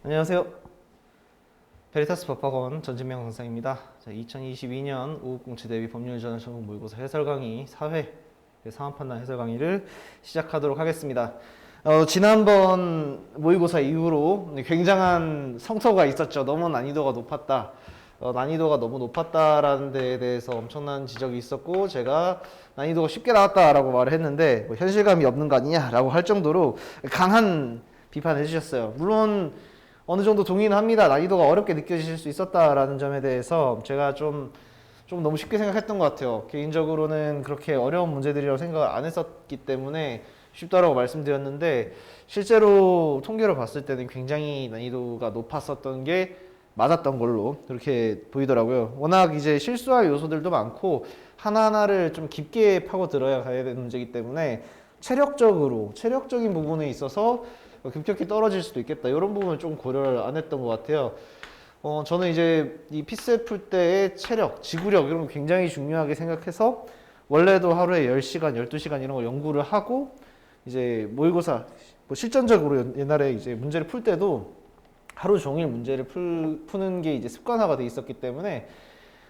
안녕하세요. 베리타스 법학원 전진명 강사입니다. 2022년 우국공채 대비 법률 전환 전공 모의고사 해설 강의 4회 상황 판단 해설 강의를 시작하도록 하겠습니다. 지난번 모의고사 이후로 굉장한 성토가 있었죠. 너무 난이도가 높았다. 난이도가 너무 높았다라는 데에 대해서 엄청난 지적이 있었고, 제가 난이도가 쉽게 나왔다라고 말을 했는데 뭐 현실감이 없는 거 아니냐라고 할 정도로 강한 비판을 해주셨어요. 물론 어느 정도 동의는 합니다. 난이도가 어렵게 느껴지실 수 있었다라는 점에 대해서 제가 좀 너무 쉽게 생각했던 것 같아요. 개인적으로는 그렇게 어려운 문제들이라고 생각을 안 했었기 때문에 쉽다라고 말씀드렸는데, 실제로 통계를 봤을 때는 굉장히 난이도가 높았었던 게 맞았던 걸로 그렇게 보이더라고요. 워낙 이제 실수할 요소들도 많고 하나하나를 좀 깊게 파고들어야 가야 되는 문제이기 때문에 체력적인 부분에 있어서 급격히 떨어질 수도 있겠다, 이런 부분을 좀 고려를 안 했던 것 같아요. 저는 이제 이 피셋 풀 때의 체력, 지구력 이런 거 굉장히 중요하게 생각해서 원래도 하루에 10시간, 12시간 이런 거 연구를 하고, 이제 모의고사 뭐 실전적으로 옛날에 이제 문제를 풀 때도 하루 종일 문제를 푸는 게 이제 습관화가 돼 있었기 때문에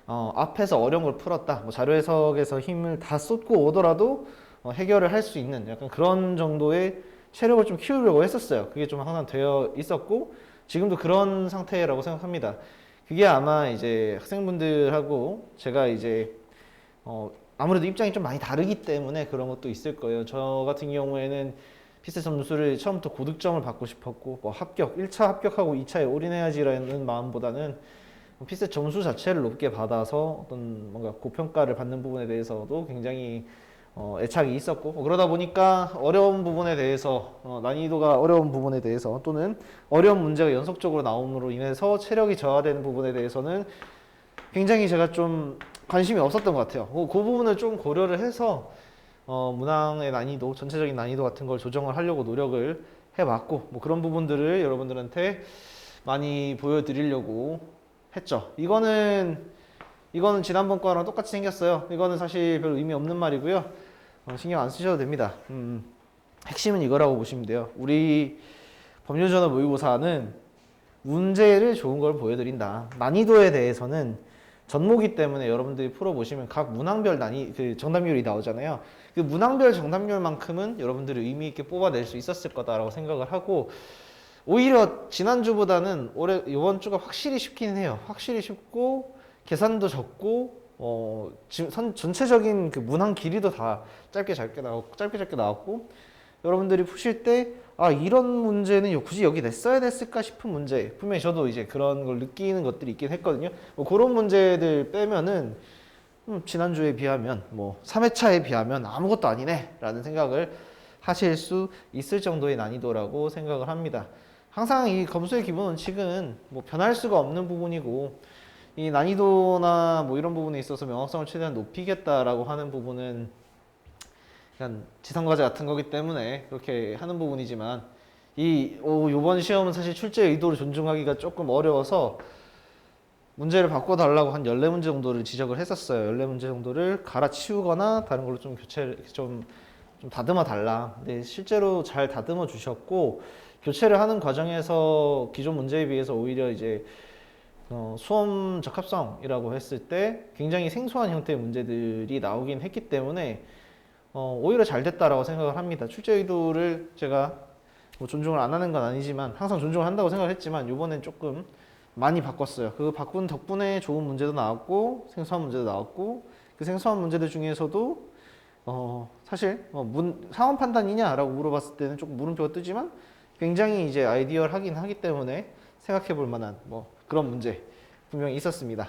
앞에서 어려운 걸 풀었다, 뭐 자료 해석에서 힘을 다 쏟고 오더라도 해결을 할 수 있는 약간 그런 정도의 체력을 좀 키우려고 했었어요. 그게 좀 항상 되어 있었고 지금도 그런 상태라고 생각합니다. 그게 아마 이제 학생분들하고 제가 이제 아무래도 입장이 좀 많이 다르기 때문에 그런 것도 있을 거예요. 저 같은 경우에는 피셋 점수를 처음부터 고득점을 받고 싶었고, 뭐 1차 합격하고 2차에 올인해야지라는 마음보다는 피셋 점수 자체를 높게 받아서 어떤 뭔가 고평가를 받는 부분에 대해서도 굉장히 애착이 있었고, 그러다 보니까 어려운 부분에 대해서 난이도가 어려운 부분에 대해서 또는 어려운 문제가 연속적으로 나옴으로 인해서 체력이 저하되는 부분에 대해서는 굉장히 제가 좀 관심이 없었던 것 같아요. 그 부분을 좀 고려를 해서 문항의 난이도, 전체적인 난이도 같은 걸 조정을 하려고 노력을 해왔고, 뭐 그런 부분들을 여러분들한테 많이 보여드리려고 했죠. 이거는 지난번 거랑 똑같이 생겼어요. 이거는 사실 별 의미 없는 말이고요. 신경 안 쓰셔도 됩니다. 핵심은 이거라고 보시면 돼요. 우리 법률전화 모의고사는 문제를 좋은 걸 보여드린다. 난이도에 대해서는 전모기 때문에 여러분들이 풀어보시면 각 문항별 그 정답률이 나오잖아요. 그 문항별 정답률만큼은 여러분들이 의미 있게 뽑아낼 수 있었을 거다라고 생각을 하고, 오히려 지난주보다는 이번 주가 확실히 쉽긴 해요. 확실히 쉽고 계산도 적고 지금 전체적인 그 문항 길이도 다 짧게 나왔고, 여러분들이 푸실 때 이런 문제는 굳이 여기 냈어야 됐을까 싶은 문제, 분명히 저도 이제 그런 걸 느끼는 것들이 있긴 했거든요. 뭐 그런 문제들 빼면은 지난주에 비하면 뭐 3회차에 비하면 아무것도 아니네 라는 생각을 하실 수 있을 정도의 난이도라고 생각을 합니다. 항상 이 검수의 기본 원칙은 뭐 변할 수가 없는 부분이고, 이 난이도나 뭐 이런 부분에 있어서 명확성을 최대한 높이겠다라고 하는 부분은 약간 지성과제 같은 거기 때문에 그렇게 하는 부분이지만, 요번 시험은 사실 출제 의도를 존중하기가 조금 어려워서 문제를 바꿔달라고 한 14문제 정도를 지적을 했었어요. 14문제 정도를 갈아치우거나 다른 걸로 좀 좀 다듬어 달라. 근데 실제로 잘 다듬어 주셨고, 교체를 하는 과정에서 기존 문제에 비해서 오히려 이제 수험 적합성이라고 했을 때 굉장히 생소한 형태의 문제들이 나오긴 했기 때문에 오히려 잘 됐다라고 생각을 합니다. 출제 의도를 제가 뭐 존중을 안 하는 건 아니지만, 항상 존중을 한다고 생각을 했지만 이번엔 조금 많이 바꿨어요. 그 바꾼 덕분에 좋은 문제도 나왔고 생소한 문제도 나왔고, 그 생소한 문제들 중에서도 사실 상황 판단이냐라고 물어봤을 때는 조금 물음표가 뜨지만 굉장히 이제 아이디어하긴 하기 때문에 생각해 볼 만한 뭐 그런 문제 분명히 있었습니다.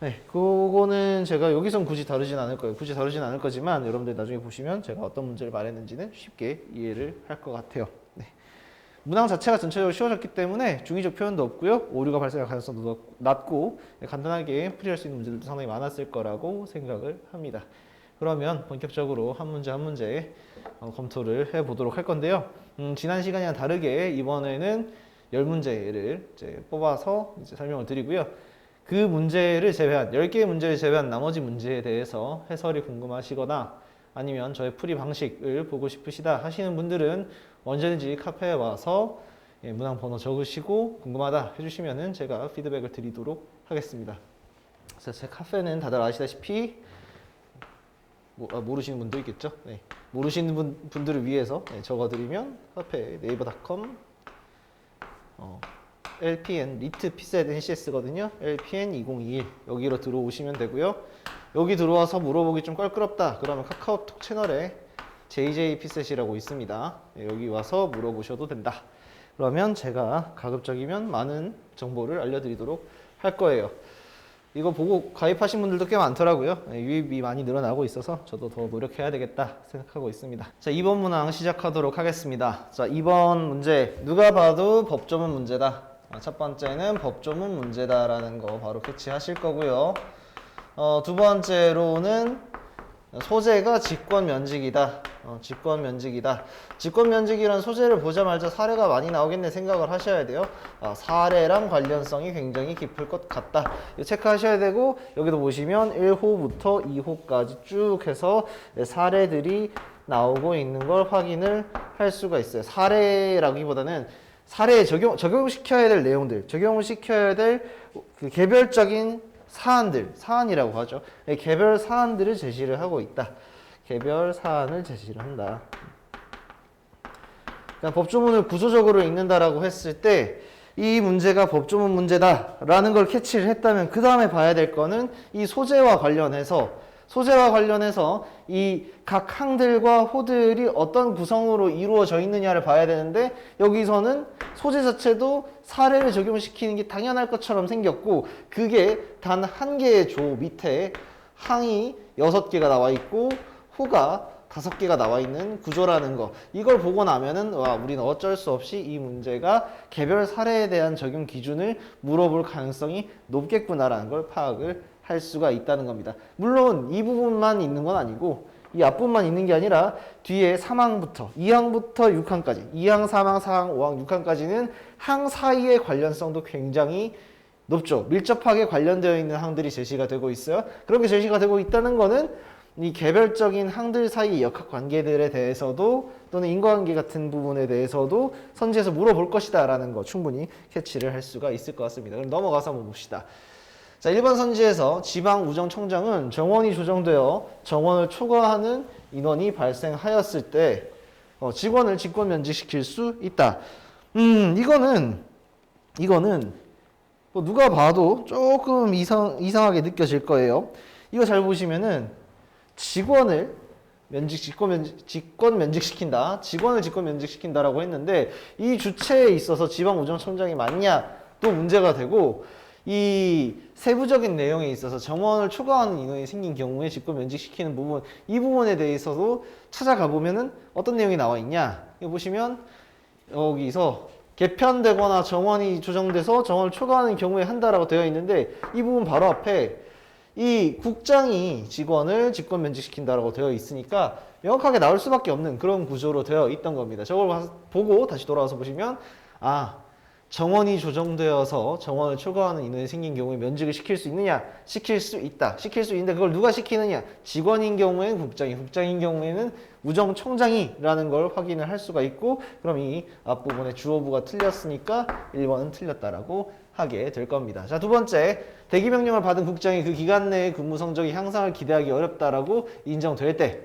네, 그거는 제가 여기선 굳이 다루진 않을 거예요. 굳이 다루진 않을 거지만 여러분들 나중에 보시면 제가 어떤 문제를 말했는지는 쉽게 이해를 할 것 같아요. 네. 문항 자체가 전체적으로 쉬워졌기 때문에 중의적 표현도 없고요, 오류가 발생할 가능성도 낮고 간단하게 풀이할 수 있는 문제들도 상당히 많았을 거라고 생각을 합니다. 그러면 본격적으로 한 문제 한 문제 검토를 해보도록 할 건데요. 지난 시간이랑 다르게 이번에는 10문제를 이제 뽑아서 이제 설명을 드리고요. 그 문제를 제외한 10개의 문제를 제외한 나머지 문제에 대해서 해설이 궁금하시거나 아니면 저의 풀이 방식을 보고 싶으시다 하시는 분들은 언제든지 카페에 와서 예, 문항 번호 적으시고 궁금하다 해주시면은 제가 피드백을 드리도록 하겠습니다. 그래서 제 카페는 다들 아시다시피 모르시는 분도 있겠죠. 네. 모르시는 분들을 위해서 적어드리면 카페 네이버닷컴 LPN 리트 피셋 NCS거든요. LPN 2021 여기로 들어오시면 되고요. 여기 들어와서 물어보기 좀 껄끄럽다 그러면 카카오톡 채널에 JJ 피셋이라고 있습니다. 여기 와서 물어보셔도 된다. 그러면 제가 가급적이면 많은 정보를 알려드리도록 할 거예요. 이거 보고 가입하신 분들도 꽤 많더라고요. 유입이 많이 늘어나고 있어서 저도 더 노력해야 되겠다 생각하고 있습니다. 자, 2번 문항 시작하도록 하겠습니다. 자, 2번 문제 누가 봐도 법조문 문제다. 첫 번째는 법조문 문제다라는 거 바로 캐치하실 거고요. 두 번째로는 소재가 직권면직이다. 직권면직이다. 직권면직이라는 소재를 보자마자 사례가 많이 나오겠네 생각을 하셔야 돼요. 사례랑 관련성이 굉장히 깊을 것 같다. 이거 체크하셔야 되고 여기도 보시면 1호부터 2호까지 쭉 해서 사례들이 나오고 있는 걸 확인을 할 수가 있어요. 사례라기보다는 사례에 적용시켜야 될 내용들, 적용을 시켜야 될 그 개별적인 사안이라고 하죠. 개별 사안들을 제시를 하고 있다. 개별 사안을 제시를 한다. 그러니까 법조문을 구조적으로 읽는다라고 했을 때 이 문제가 법조문 문제다라는 걸 캐치를 했다면 그 다음에 봐야 될 거는 이 소재와 관련해서 이 각 항들과 호들이 어떤 구성으로 이루어져 있느냐를 봐야 되는데 여기서는 소재 자체도 사례를 적용시키는 게 당연할 것처럼 생겼고 그게 단 한 개의 조 밑에 항이 6개가 나와 있고 호가 5개가 나와 있는 구조라는 거 이걸 보고 나면은 우리는 어쩔 수 없이 이 문제가 개별 사례에 대한 적용 기준을 물어볼 가능성이 높겠구나라는 걸 파악을 할 수가 있다는 겁니다. 물론 이 부분만 있는 건 아니고 이 앞부분만 있는 게 아니라 뒤에 3항부터 2항부터 6항까지 2항, 3항, 4항, 5항, 6항까지는 항 사이의 관련성도 굉장히 높죠. 밀접하게 관련되어 있는 항들이 제시가 되고 있어요. 그렇게 제시가 되고 있다는 거는 이 개별적인 항들 사이의 역학 관계들에 대해서도 또는 인과관계 같은 부분에 대해서도 선지에서 물어볼 것이다 라는 거 충분히 캐치를 할 수가 있을 것 같습니다. 그럼 넘어가서 한번 봅시다. 자, 1번 선지에서 지방우정청장은 정원이 조정되어 정원을 초과하는 인원이 발생하였을 때 직원을 직권 면직시킬 수 있다. 이거는 뭐 누가 봐도 조금 이상하게 느껴질 거예요. 이거 잘 보시면은 직권을 직권 면직시킨다. 직원을 직권 면직시킨다라고 했는데 이 주체에 있어서 지방우정청장이 맞냐 또 문제가 되고 이 세부적인 내용에 있어서 정원을 초과하는 인원이 생긴 경우에 직권 면직시키는 부분 이 부분에 대해서도 찾아가 보면은 어떤 내용이 나와 있냐 이거 보시면 여기서 개편되거나 정원이 조정돼서 정원을 초과하는 경우에 한다라고 되어 있는데 이 부분 바로 앞에 이 국장이 직원을 직권 면직시킨다라고 되어 있으니까 명확하게 나올 수밖에 없는 그런 구조로 되어 있던 겁니다. 저걸 보고 다시 돌아와서 보시면 정원이 조정되어서 정원을 초과하는 인원이 생긴 경우에 면직을 시킬 수 있느냐? 시킬 수 있다. 시킬 수 있는데 그걸 누가 시키느냐? 직원인 경우에는 국장인 경우에는 우정청장이라는 걸 확인을 할 수가 있고 그럼 이 앞부분에 주어부가 틀렸으니까 1번은 틀렸다라고 하게 될 겁니다. 자, 두 번째, 대기명령을 받은 국장이 그 기간 내에 근무 성적이 향상을 기대하기 어렵다라고 인정될 때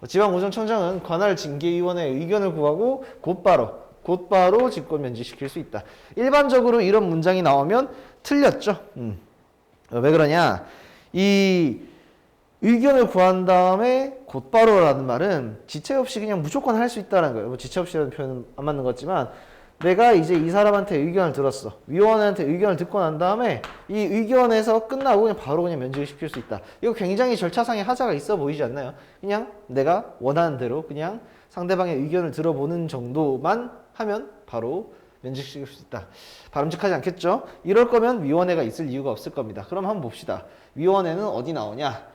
지방우정청장은 관할 징계위원회의 의견을 구하고 곧바로 직권 면직시킬 수 있다. 일반적으로 이런 문장이 나오면 틀렸죠. 왜 그러냐? 이 의견을 구한 다음에 곧바로라는 말은 지체 없이 그냥 무조건 할 수 있다는 거예요. 뭐 지체 없이라는 표현은 안 맞는 것 같지만 내가 이제 이 사람한테 의견을 들었어. 위원회한테 의견을 듣고 난 다음에 이 의견에서 끝나고 그냥 면직을 시킬 수 있다. 이거 굉장히 절차상의 하자가 있어 보이지 않나요? 그냥 내가 원하는 대로 그냥 상대방의 의견을 들어보는 정도만 하면 바로 면직시킬 수 있다. 바람직하지 않겠죠? 이럴 거면 위원회가 있을 이유가 없을 겁니다. 그럼 한번 봅시다. 위원회는 어디 나오냐?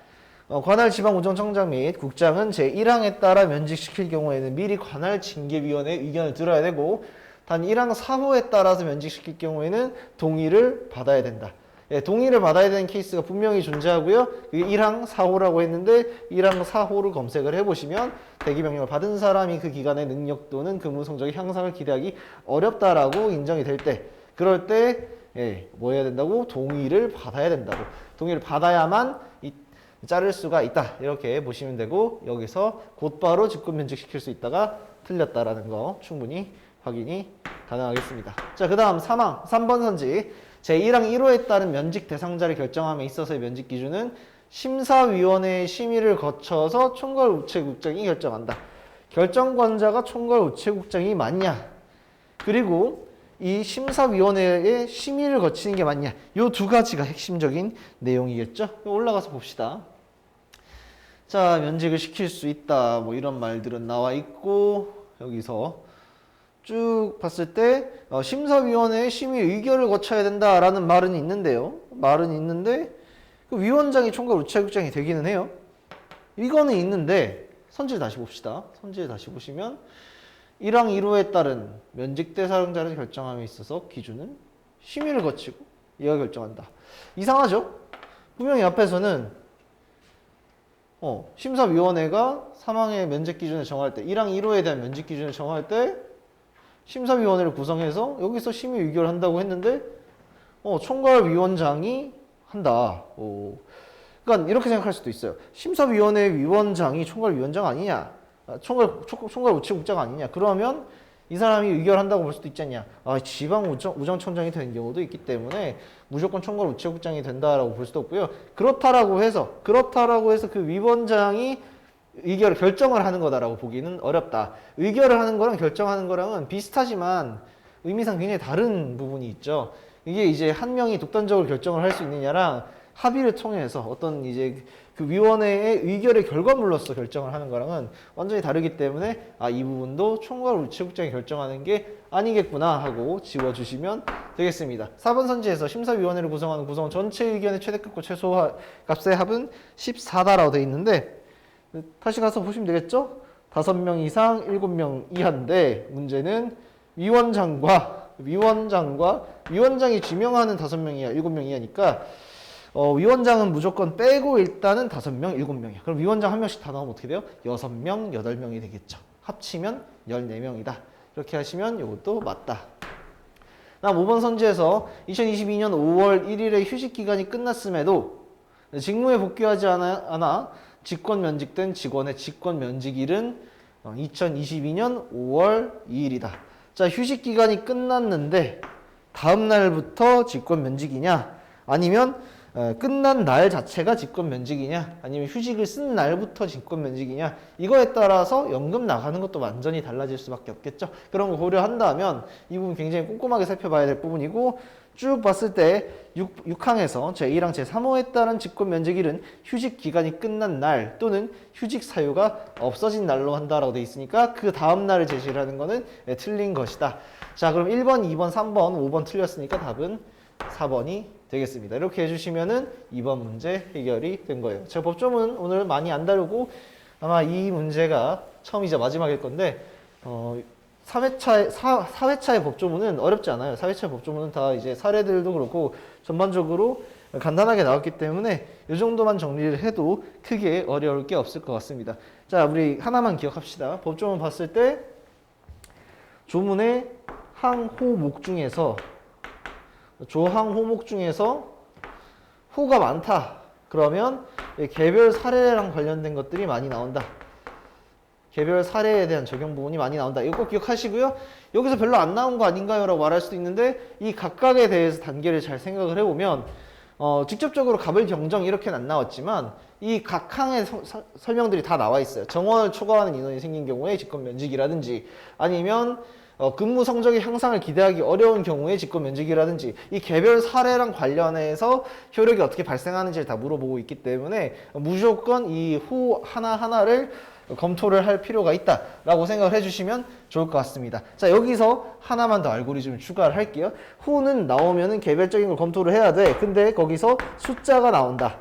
관할 지방우정청장 및 국장은 제1항에 따라 면직시킬 경우에는 미리 관할 징계위원회의 의견을 들어야 되고 단 1항 4호에 따라서 면직시킬 경우에는 동의를 받아야 된다. 예, 동의를 받아야 되는 케이스가 분명히 존재하고요. 1항 4호라고 했는데 1항 4호를 검색을 해보시면 대기명령을 받은 사람이 그 기간의 능력 또는 근무 성적의 향상을 기대하기 어렵다라고 인정이 될 때, 그럴 때 예, 뭐 해야 된다고? 동의를 받아야 된다고. 동의를 받아야만 자를 수가 있다. 이렇게 보시면 되고, 여기서 곧바로 직권 면직시킬 수 있다가 틀렸다라는 거 충분히 확인이 가능하겠습니다. 자, 그 다음 3번 선지. 제1항 1호에 따른 면직 대상자를 결정함에 있어서의 면직 기준은 심사위원회의 심의를 거쳐서 총괄 우체국장이 결정한다. 결정권자가 총괄 우체국장이 맞냐? 그리고 이 심사위원회의 심의를 거치는 게 맞냐? 이 두 가지가 핵심적인 내용이겠죠? 올라가서 봅시다. 자, 면직을 시킬 수 있다. 뭐 이런 말들은 나와 있고, 여기서 쭉 봤을 때 심사위원회의 심의 의결을 거쳐야 된다라는 말은 있는데요. 말은 있는데 그 위원장이 총괄 우체국장이 되기는 해요. 이거는 있는데 선지를 다시 봅시다. 선지를 다시 보시면 1항 1호에 따른 면직 대상자를 결정함에 있어서 기준은 심의를 거치고 얘가 결정한다. 이상하죠? 분명히 앞에서는 심사위원회가 사망의 면직 기준을 정할 때 1항 1호에 대한 면직 기준을 정할 때 심사위원회를 구성해서 여기서 심의 의결을 한다고 했는데 총괄위원장이 한다. 그러니까 이렇게 생각할 수도 있어요. 심사위원회 위원장이 총괄위원장 아니냐? 총괄 우체국장 아니냐? 그러면 이 사람이 의결한다고 볼 수도 있지 않냐? 지방 우정청장이 되는 경우도 있기 때문에 무조건 총괄 우체국장이 된다라고 볼 수도 없고요. 그렇다라고 해서 그 위원장이 의결을 결정을 하는 거다라고 보기는 어렵다. 의결을 하는 거랑 결정하는 거랑은 비슷하지만 의미상 굉장히 다른 부분이 있죠. 이게 이제 한 명이 독단적으로 결정을 할 수 있느냐랑 합의를 통해서 어떤 이제 그 위원회의 의결의 결과물로서 결정을 하는 거랑은 완전히 다르기 때문에 이 부분도 총괄 우체국장이 결정하는 게 아니겠구나 하고 지워주시면 되겠습니다. 4번 선지에서 심사위원회를 구성하는 구성원 전체 의견의 최대값과 최소값의 합은 14다라고 되어 있는데 다시 가서 보시면 되겠죠? 5명 이상 7명 이하인데 문제는 위원장이 지명하는 5명 이하 7명 이하니까 위원장은 무조건 빼고 일단은 5명 7명이야. 그럼 위원장 한 명씩 다 나오면 어떻게 돼요? 6명 8명이 되겠죠. 합치면 14명이다. 이렇게 하시면 이것도 맞다. 다음 5번 선지에서 2022년 5월 1일에 휴식 기간이 끝났음에도 직무에 복귀하지 않아 직권 면직된 직원의 직권 면직일은 2022년 5월 2일이다. 자, 휴식 기간이 끝났는데 다음 날부터 직권 면직이냐? 아니면 끝난 날 자체가 직권 면직이냐? 아니면 휴직을 쓴 날부터 직권 면직이냐? 이거에 따라서 연금 나가는 것도 완전히 달라질 수밖에 없겠죠. 그런 거 고려한다면 이 부분 굉장히 꼼꼼하게 살펴봐야 될 부분이고, 쭉 봤을 때 6항에서 제1항 제3호에 따른 직권 면직일은 휴직 기간이 끝난 날 또는 휴직 사유가 없어진 날로 한다라고 돼 있으니까 그 다음 날을 제시를 하는 거는 틀린 것이다. 자, 그럼 1번, 2번, 3번, 5번 틀렸으니까 답은 4번이 되겠습니다. 이렇게 해주시면은 2번 문제 해결이 된 거예요. 제가 법조문 오늘 많이 안 다루고 아마 이 문제가 처음이자 마지막일 건데 4회차의 법조문은 어렵지 않아요. 4회차 법조문은 다 이제 사례들도 그렇고 전반적으로 간단하게 나왔기 때문에 이 정도만 정리를 해도 크게 어려울 게 없을 것 같습니다. 자, 우리 하나만 기억합시다. 법조문 봤을 때 조문의 항호목 중에서 조항호목 중에서 호가 많다. 그러면 개별 사례랑 관련된 것들이 많이 나온다. 개별 사례에 대한 적용 부분이 많이 나온다. 이거 꼭 기억하시고요. 여기서 별로 안 나온 거 아닌가요? 라고 말할 수도 있는데 이 각각에 대해서 단계를 잘 생각을 해보면 직접적으로 갑을 경정 이렇게는 안 나왔지만 이 각 항의 설명들이 다 나와 있어요. 정원을 초과하는 인원이 생긴 경우에 직권 면직이라든지 아니면 근무 성적의 향상을 기대하기 어려운 경우에 직권 면직이라든지 이 개별 사례랑 관련해서 효력이 어떻게 발생하는지를 다 물어보고 있기 때문에 무조건 이 호 하나하나를 검토를 할 필요가 있다라고 생각을 해주시면 좋을 것 같습니다. 자, 여기서 하나만 더 알고리즘을 추가를 할게요. 호는 나오면은 개별적인 걸 검토를 해야 돼. 근데 거기서 숫자가 나온다.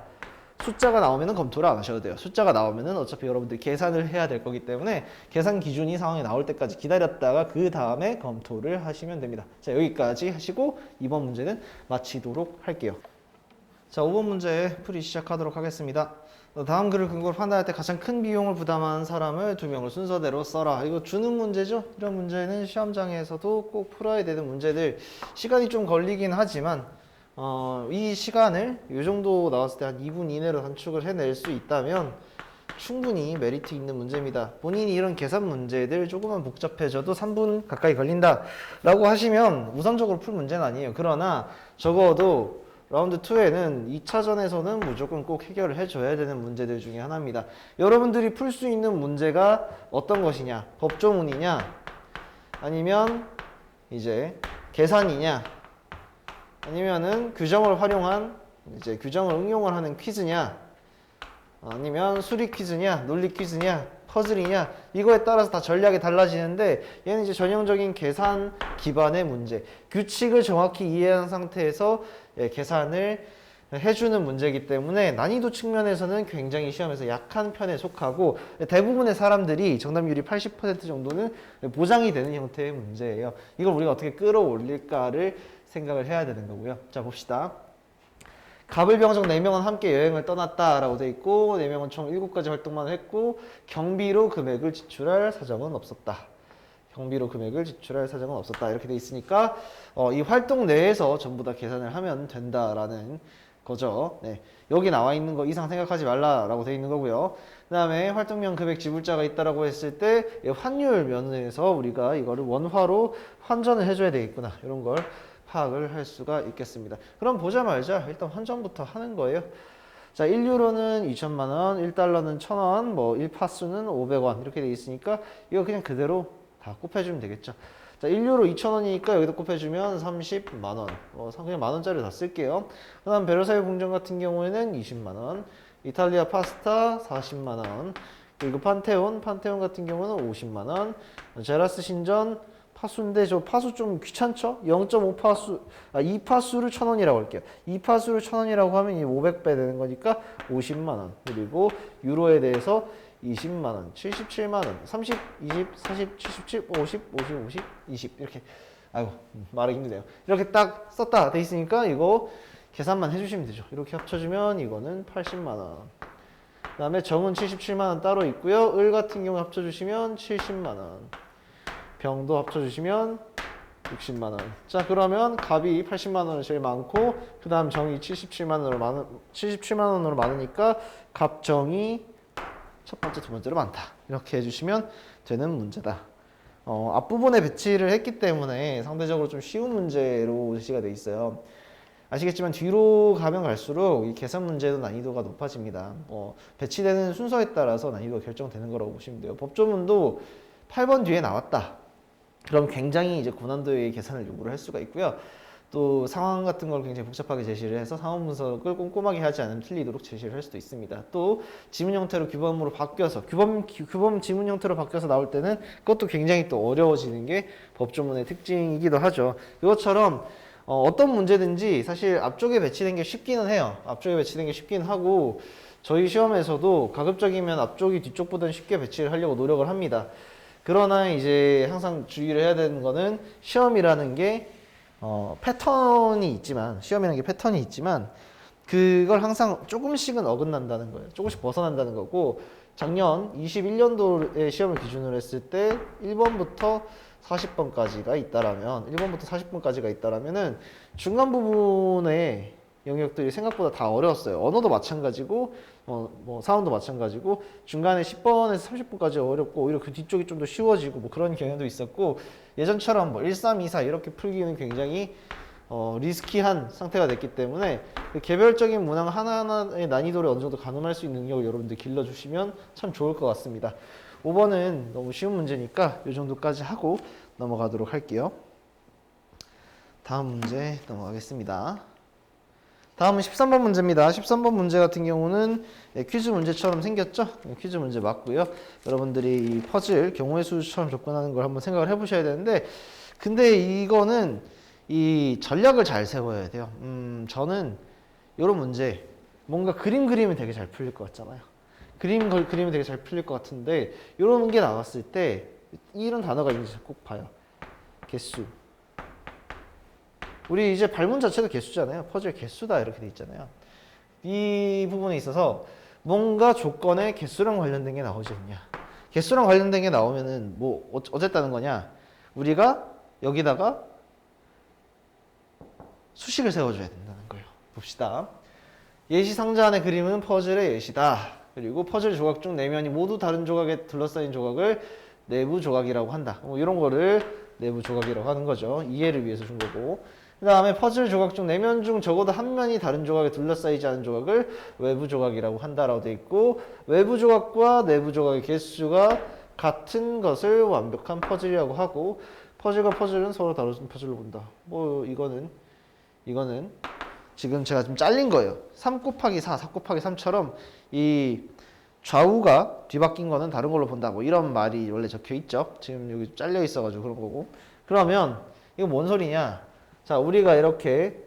숫자가 나오면은 검토를 안 하셔도 돼요. 숫자가 나오면은 어차피 여러분들이 계산을 해야 될 거기 때문에 계산 기준이 상황에 나올 때까지 기다렸다가 그 다음에 검토를 하시면 됩니다. 자, 여기까지 하시고 이번 문제는 마치도록 할게요. 자, 5번 문제 풀이 시작하도록 하겠습니다. 다음 글을 근거로 판단할 때 가장 큰 비용을 부담하는 사람을 2명을 순서대로 써라. 이거 주는 문제죠? 이런 문제는 시험장에서도 꼭 풀어야 되는 문제들. 시간이 좀 걸리긴 하지만 이 시간을 이 정도 나왔을 때 한 2분 이내로 단축을 해낼 수 있다면 충분히 메리트 있는 문제입니다. 본인이 이런 계산 문제들 조금만 복잡해져도 3분 가까이 걸린다 라고 하시면 우선적으로 풀 문제는 아니에요. 그러나 적어도 라운드 2에는 2차전에서는 무조건 꼭 해결을 해줘야 되는 문제들 중에 하나입니다. 여러분들이 풀 수 있는 문제가 어떤 것이냐? 법조문이냐? 아니면 이제 계산이냐? 아니면은 규정을 활용한 이제 규정을 응용을 하는 퀴즈냐? 아니면 수리 퀴즈냐? 논리 퀴즈냐? 퍼즐이냐? 이거에 따라서 다 전략이 달라지는데 얘는 이제 전형적인 계산 기반의 문제. 규칙을 정확히 이해한 상태에서 계산을 해주는 문제이기 때문에 난이도 측면에서는 굉장히 시험에서 약한 편에 속하고 대부분의 사람들이 정답률이 80% 정도는 보장이 되는 형태의 문제예요. 이걸 우리가 어떻게 끌어올릴까를 생각을 해야 되는 거고요. 자, 봅시다. 갑을병정 4명은 함께 여행을 떠났다라고 돼 있고 4명은 총 7가지 활동만 했고 경비로 금액을 지출할 사정은 없었다. 경비로 금액을 지출할 사정은 없었다. 이렇게 돼 있으니까 이 활동 내에서 전부 다 계산을 하면 된다라는 거죠. 네. 여기 나와 있는 거 이상 생각하지 말라라고 돼 있는 거고요. 그 다음에 활동명 금액 지불자가 있다라고 했을 때 환율 면에서 우리가 이거를 원화로 환전을 해줘야 되겠구나. 이런 걸 파악을 할 수가 있겠습니다. 그럼 보자마자 일단 환전부터 하는 거예요. 자, 1유로는 2천만 원, 1달러는 1,000원, 뭐 1파수는 500원 이렇게 돼 있으니까 이거 그냥 그대로 다 곱해주면 되겠죠. 자, 1유로 2,000원이니까 여기다 곱해주면 30만 원. 그냥 만 원짜리 다 쓸게요. 그 다음 베르사유 궁전 같은 경우에는 20만 원, 이탈리아 파스타 40만 원, 그리고 판테온 같은 경우는 50만 원, 제라스 신전 파수인데 저 파수 좀 귀찮죠? 0.5파수, 2파수를 1,000원이라고 할게요. 2파수를 1,000원이라고 하면 이 500배 되는 거니까 50만 원. 그리고 유로에 대해서 20만 원, 77만 원, 30, 20, 40, 77, 50, 50, 50, 20 이렇게. 아이고 말하기 힘드네요. 이렇게 딱 썼다 돼 있으니까 이거 계산만 해주시면 되죠. 이렇게 합쳐주면 이거는 80만 원. 그 다음에 정은 77만 원 따로 있고요. 을 같은 경우 합쳐주시면 70만 원. 병도 합쳐주시면 60만 원. 자, 그러면 갑이 80만 원이 제일 많고 그 다음 정이 77만 원으로 많으니까 갑정이 첫 번째, 두 번째로 많다. 이렇게 해주시면 되는 문제다. 앞부분에 배치를 했기 때문에 상대적으로 좀 쉬운 문제로 제시가 돼 있어요. 아시겠지만 뒤로 가면 갈수록 이 계산 문제도 난이도가 높아집니다. 배치되는 순서에 따라서 난이도가 결정되는 거라고 보시면 돼요. 법조문도 8번 뒤에 나왔다. 그럼 굉장히 이제 고난도의 계산을 요구를 할 수가 있고요. 또 상황 같은 걸 굉장히 복잡하게 제시를 해서 상황 분석을 꼼꼼하게 하지 않으면 틀리도록 제시를 할 수도 있습니다. 또 지문 형태로 규범으로 바뀌어서 규범 지문 형태로 바뀌어서 나올 때는 그것도 굉장히 또 어려워지는 게 법조문의 특징이기도 하죠. 이것처럼 어떤 문제든지 사실 앞쪽에 배치된 게 쉽기는 해요. 앞쪽에 배치된 게 쉽긴 하고 저희 시험에서도 가급적이면 앞쪽이 뒤쪽보다는 쉽게 배치를 하려고 노력을 합니다. 그러나 이제 항상 주의를 해야 되는 거는 시험이라는 게 패턴이 있지만 그걸 항상 조금씩은 어긋난다는 거예요. 조금씩 벗어난다는 거고 작년 21년도에 시험을 기준으로 했을 때 1번부터 40번까지가 있다라면은 중간 부분에 영역들이 생각보다 다 어려웠어요. 언어도 마찬가지고 사원도 마찬가지고 중간에 10번에서 30번까지 어렵고 오히려 그 뒤쪽이 좀 더 쉬워지고 뭐 그런 경향도 있었고 예전처럼 1, 3, 2, 4 이렇게 풀기는 굉장히 리스키한 상태가 됐기 때문에 그 개별적인 문항 하나하나의 난이도를 어느 정도 가늠할 수 있는 능력을 여러분들 길러주시면 참 좋을 것 같습니다. 5번은 너무 쉬운 문제니까 이 정도까지 하고 넘어가도록 할게요. 다음 문제 넘어가겠습니다. 다음은 13번 문제입니다. 13번 문제 같은 경우는 퀴즈 문제처럼 생겼죠? 퀴즈 문제 맞고요. 여러분들이 이 퍼즐 경우의 수처럼 접근하는 걸 한번 생각을 해보셔야 되는데 근데 이거는 이 전략을 잘 세워야 돼요. 저는 이런 문제 뭔가 그림 그리면 되게 잘 풀릴 것 같잖아요. 그리면 되게 잘 풀릴 것 같은데 이런 게 나왔을 때 이런 단어가 있는지 꼭 봐요. 개수. 우리 이제 발문 자체도 개수잖아요. 퍼즐 개수다 이렇게 돼 있잖아요. 이 부분에 있어서 뭔가 조건의 개수랑 관련된 게 나오지 않냐. 개수랑 관련된 게 나오면은 뭐 어쨌다는 거냐. 우리가 여기다가 수식을 세워줘야 된다는 거예요. 봅시다. 예시 상자 안의 그림은 퍼즐의 예시다. 그리고 퍼즐 조각 중 4면이 모두 다른 조각에 둘러싸인 조각을 내부 조각이라고 한다. 뭐 이런 거를 내부 조각이라고 하는 거죠. 이해를 위해서 준 거고. 그 다음에 퍼즐 조각 중 4면 중 적어도 한 면이 다른 조각에 둘러싸이지 않은 조각을 외부 조각이라고 한다라고 돼 있고, 외부 조각과 내부 조각의 개수가 같은 것을 완벽한 퍼즐이라고 하고, 퍼즐과 퍼즐은 서로 다른 퍼즐로 본다. 뭐 이거는 지금 제가 좀 잘린 거예요. 3 곱하기 4, 4 곱하기 3처럼 이 좌우가 뒤바뀐 거는 다른 걸로 본다. 뭐 이런 말이 원래 적혀 있죠. 지금 여기 잘려 있어가지고 그런 거고. 그러면 이거 뭔 소리냐? 자, 우리가 이렇게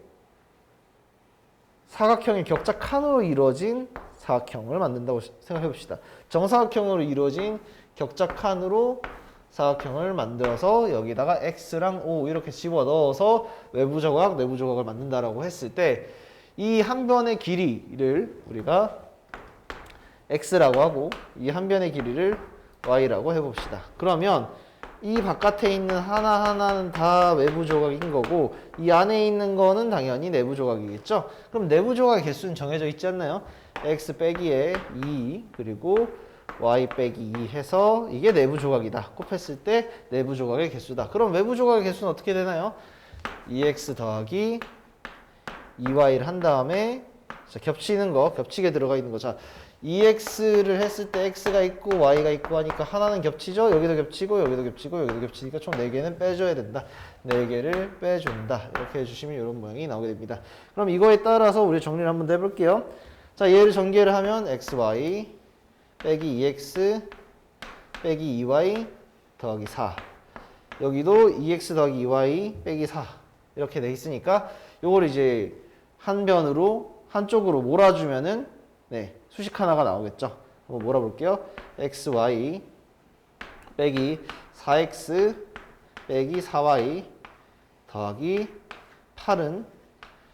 사각형의 격자 칸으로 이루어진 사각형을 만든다고 생각해 봅시다. 정사각형으로 이루어진 격자 칸으로 사각형을 만들어서 여기다가 X랑 O 이렇게 집어넣어서 외부 조각, 내부 조각을 만든다라고 했을 때 이 한 변의 길이를 우리가 X라고 하고 이 한 변의 길이를 Y라고 해봅시다. 그러면 이 바깥에 있는 하나하나는 다 외부 조각인 거고 이 안에 있는 거는 당연히 내부 조각이겠죠. 그럼 내부 조각의 개수는 정해져 있지 않나요? X 빼기에 2 그리고 Y 빼기 2 해서 이게 내부 조각이다. 곱했을 때 내부 조각의 개수다. 그럼 외부 조각의 개수는 어떻게 되나요? 2X 더하기 2Y를 한 다음에 자, 겹치는 거, 겹치게 들어가 있는 거. 자, 2x를 했을 때 x가 있고 y가 있고 하니까 하나는 겹치죠. 여기도 겹치고 여기도 겹치고 여기도 겹치니까 총 4개는 빼줘야 된다. 4개를 빼준다. 이렇게 해주시면 이런 모양이 나오게 됩니다. 그럼 이거에 따라서 우리 정리를 한번 해볼게요. 자, 얘를 전개를 하면 xy 빼기 2x 빼기 2y 더하기 4. 여기도 2x 더하기 2y 빼기 4 이렇게 돼 있으니까 요걸 이제 한 변으로 한쪽으로 몰아주면은 네, 수식 하나가 나오겠죠. 한번 몰아볼게요. xy 빼기 4x 빼기 4y 더하기 8은